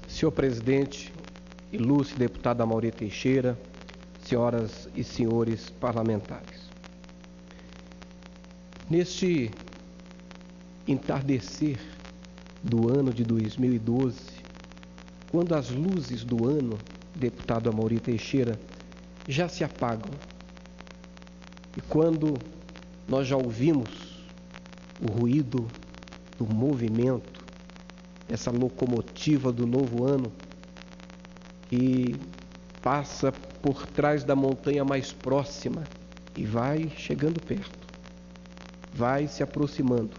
Senhor presidente, ilustre deputado Amaury Teixeira, senhoras e senhores parlamentares. Neste entardecer do ano de 2012, quando as luzes do ano, deputado Amaury Teixeira, já se apagam, e quando nós já ouvimos o ruído do movimento, essa locomotiva do novo ano, que passa por trás da montanha mais próxima e vai chegando perto, vai se aproximando.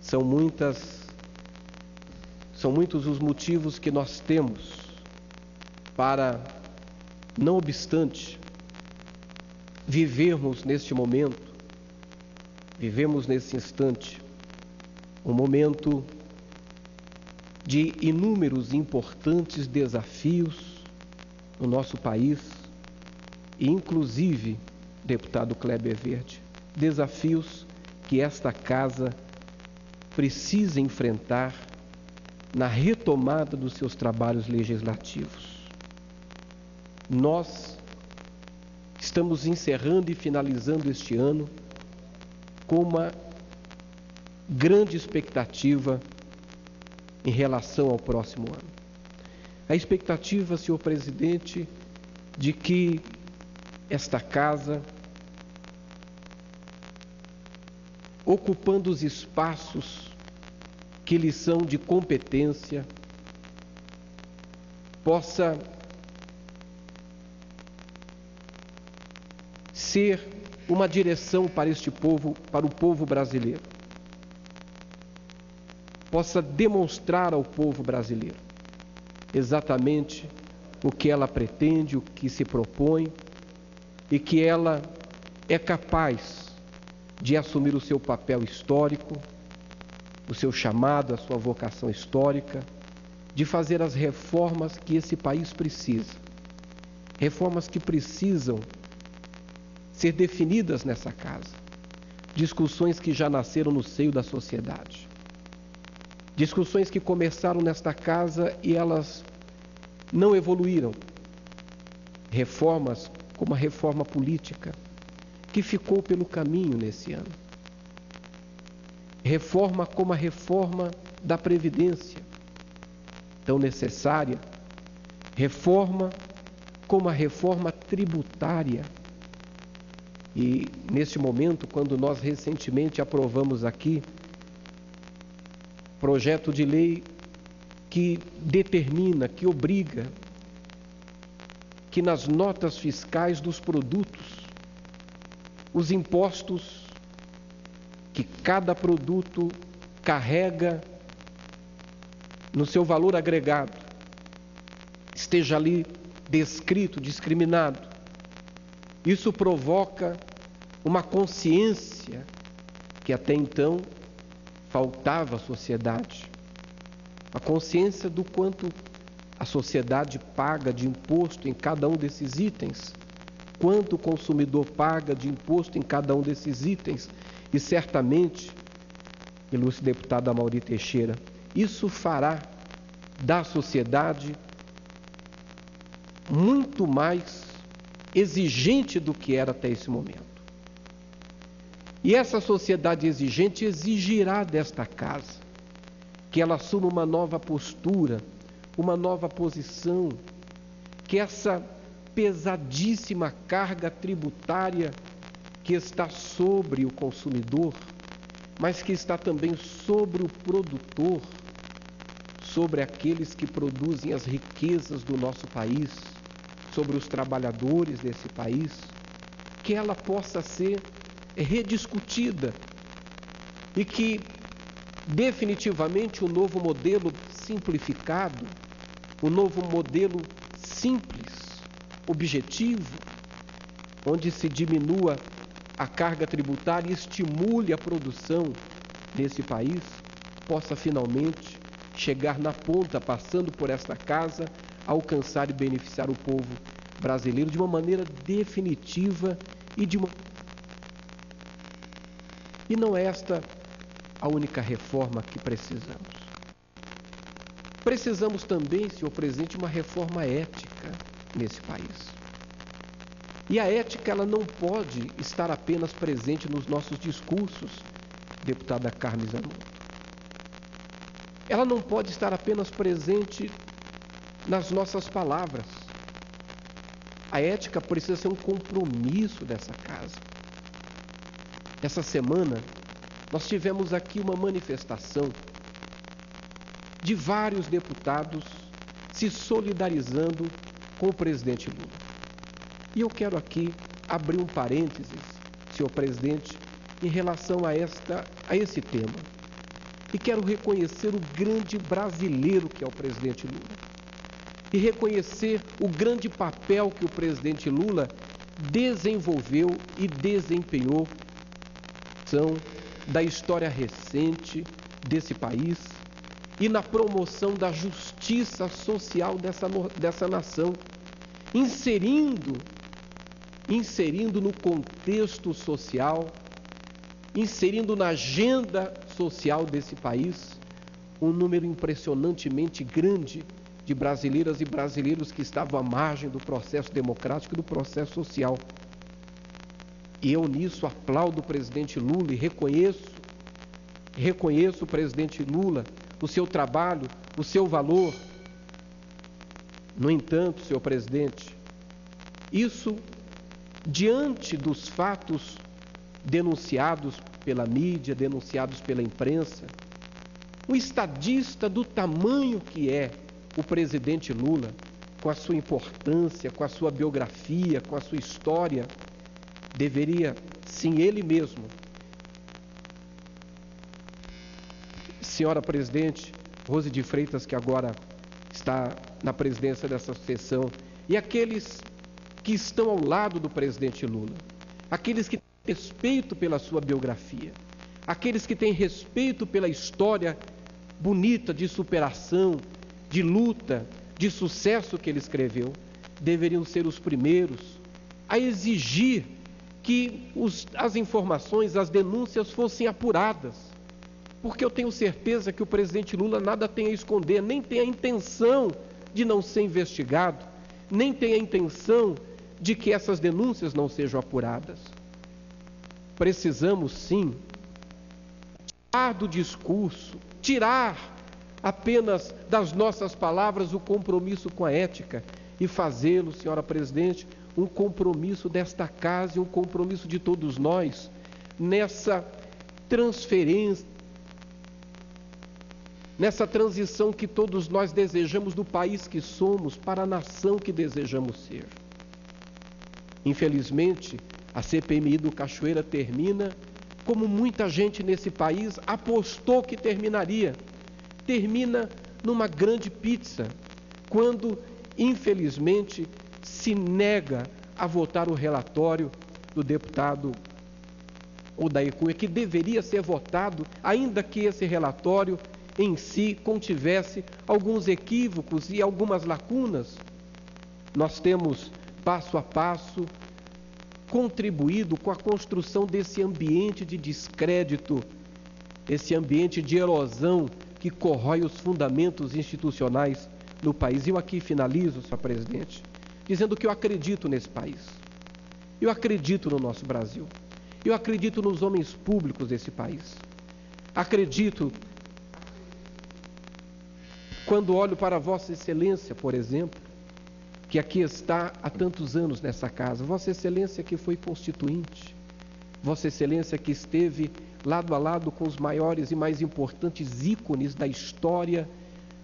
São muitos os motivos que nós temos para, não obstante, vivermos neste momento, vivemos nesse instante, um momento de inúmeros e importantes desafios no nosso país, e inclusive, deputado Kleber Verde, desafios que esta casa precisa enfrentar na retomada dos seus trabalhos legislativos. Nós estamos encerrando e finalizando este ano com uma grande expectativa em relação ao próximo ano. A expectativa, senhor presidente, de que esta casa, ocupando os espaços que lhe são de competência, possa ser uma direção para este povo, para o povo brasileiro. Possa demonstrar ao povo brasileiro exatamente o que ela pretende, o que se propõe, e que ela é capaz de assumir o seu papel histórico, o seu chamado, a sua vocação histórica, de fazer as reformas que esse país precisa. Reformas que precisam ser definidas nessa casa. Discussões que já nasceram no seio da sociedade. Discussões que começaram nesta casa e elas não evoluíram. Reformas como a reforma política, que ficou pelo caminho nesse ano. Reforma como a reforma da Previdência, tão necessária. Reforma como a reforma tributária. E neste momento, quando nós recentemente aprovamos aqui projeto de lei que determina, que obriga que nas notas fiscais dos produtos, os impostos que cada produto carrega no seu valor agregado, esteja ali descrito, discriminado. Isso provoca uma consciência que até então faltava à sociedade. A consciência do quanto a sociedade paga de imposto em cada um desses itens, quanto o consumidor paga de imposto em cada um desses itens. E certamente, ilustre deputado Amaury Teixeira, isso fará da sociedade muito mais exigente do que era até esse momento. E essa sociedade exigente exigirá desta casa que ela assuma uma nova postura, uma nova posição, que essa pesadíssima carga tributária que está sobre o consumidor, mas que está também sobre o produtor, sobre aqueles que produzem as riquezas do nosso país, sobre os trabalhadores desse país, que ela possa ser rediscutida e que definitivamente o novo modelo simplificado, o novo modelo simples, objetivo, onde se diminua a carga tributária e estimule a produção nesse país, possa finalmente chegar na ponta, passando por esta casa, alcançar e beneficiar o povo brasileiro de uma maneira definitiva e não esta a única reforma que precisamos. Precisamos também, senhor presidente, de uma reforma ética nesse país. E a ética, ela não pode estar apenas presente nos nossos discursos, deputada Carmen Zanotto. Ela não pode estar apenas presente nas nossas palavras. A ética precisa ser um compromisso dessa casa. Essa semana, nós tivemos aqui uma manifestação de vários deputados se solidarizando com o presidente Lula. E eu quero aqui abrir um parênteses, senhor presidente, em relação a esse tema. E quero reconhecer o grande brasileiro que é o presidente Lula. E reconhecer o grande papel que o presidente Lula desenvolveu e desempenhou da história recente desse país e na promoção da justiça social dessa nação, inserindo no contexto social, inserindo na agenda social desse país um número impressionantemente grande de brasileiras e brasileiros que estavam à margem do processo democrático e do processo social. E eu nisso aplaudo o presidente Lula e reconheço o presidente Lula, o seu trabalho, o seu valor. No entanto, senhor presidente, isso, diante dos fatos denunciados pela mídia, denunciados pela imprensa, um estadista do tamanho que é o presidente Lula, com a sua importância, com a sua biografia, com a sua história, deveria, sim, ele mesmo. Senhora presidente Rose de Freitas, que agora está na presidência dessa sessão, e aqueles que estão ao lado do presidente Lula, aqueles que têm respeito pela sua biografia, aqueles que têm respeito pela história bonita de superação, de luta, de sucesso que ele escreveu, deveriam ser os primeiros a exigir que as informações, as denúncias fossem apuradas, porque eu tenho certeza que o presidente Lula nada tem a esconder, nem tem a intenção de não ser investigado, nem tem a intenção de que essas denúncias não sejam apuradas. Precisamos, sim, tirar do discurso, tirar apenas das nossas palavras o compromisso com a ética e fazê-lo, senhora presidente, um compromisso desta casa e um compromisso de todos nós nessa transferência, nessa transição que todos nós desejamos do país que somos para a nação que desejamos ser. Infelizmente, a CPMI do Cachoeira termina como muita gente nesse país apostou que terminaria. Termina numa grande pizza, quando, infelizmente, se nega a votar o relatório do deputado Odair Cunha, que deveria ser votado, ainda que esse relatório em si contivesse alguns equívocos e algumas lacunas. Nós temos, passo a passo, contribuído com a construção desse ambiente de descrédito, esse ambiente de erosão que corrói os fundamentos institucionais no país. Eu aqui finalizo, senhor presidente, dizendo que eu acredito nesse país. Eu acredito no nosso Brasil. Eu acredito nos homens públicos desse país. Acredito quando olho para Vossa Excelência, por exemplo, que aqui está há tantos anos nessa casa. Vossa Excelência que foi constituinte. Vossa Excelência que esteve lado a lado com os maiores e mais importantes ícones da história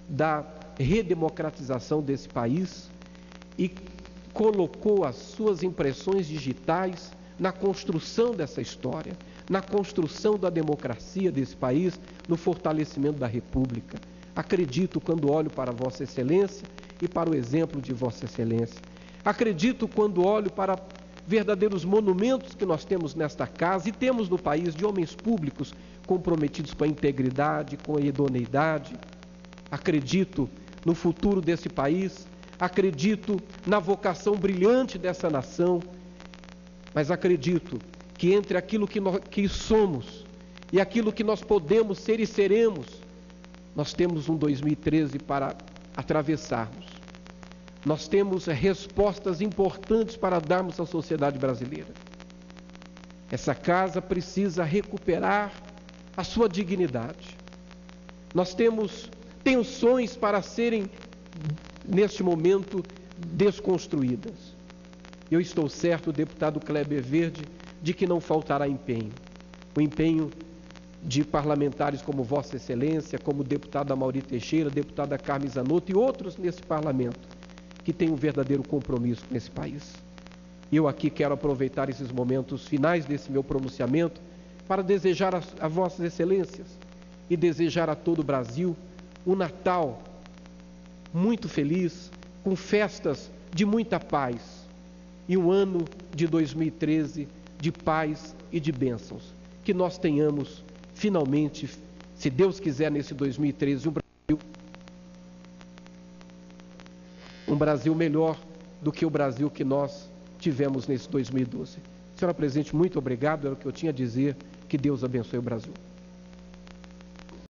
da redemocratização desse país e colocou as suas impressões digitais na construção dessa história, na construção da democracia desse país, no fortalecimento da República. Acredito quando olho para Vossa Excelência e para o exemplo de Vossa Excelência. Acredito quando olho para verdadeiros monumentos que nós temos nesta casa e temos no país de homens públicos comprometidos com a integridade, com a idoneidade. Acredito no futuro desse país, acredito na vocação brilhante dessa nação, mas acredito que entre aquilo que somos e aquilo que nós podemos ser e seremos, nós temos um 2013 para atravessarmos. Nós temos respostas importantes para darmos à sociedade brasileira. Essa casa precisa recuperar a sua dignidade. Nós temos tensões para serem, neste momento, desconstruídas. Eu estou certo, deputado Kleber Verde, de que não faltará empenho. O empenho de parlamentares como Vossa Excelência, como o deputado Amaury Teixeira, deputada Carmen Zanotto e outros nesse parlamento, que têm um verdadeiro compromisso com esse país. Eu aqui quero aproveitar esses momentos finais desse meu pronunciamento para desejar a Vossas Excelências e desejar a todo o Brasil um Natal muito feliz, com festas de muita paz, e um ano de 2013 de paz e de bênçãos. Que nós tenhamos, finalmente, se Deus quiser, nesse 2013, um Brasil melhor do que o Brasil que nós tivemos nesse 2012. Senhora Presidente, muito obrigado, era o que eu tinha a dizer. Que Deus abençoe o Brasil.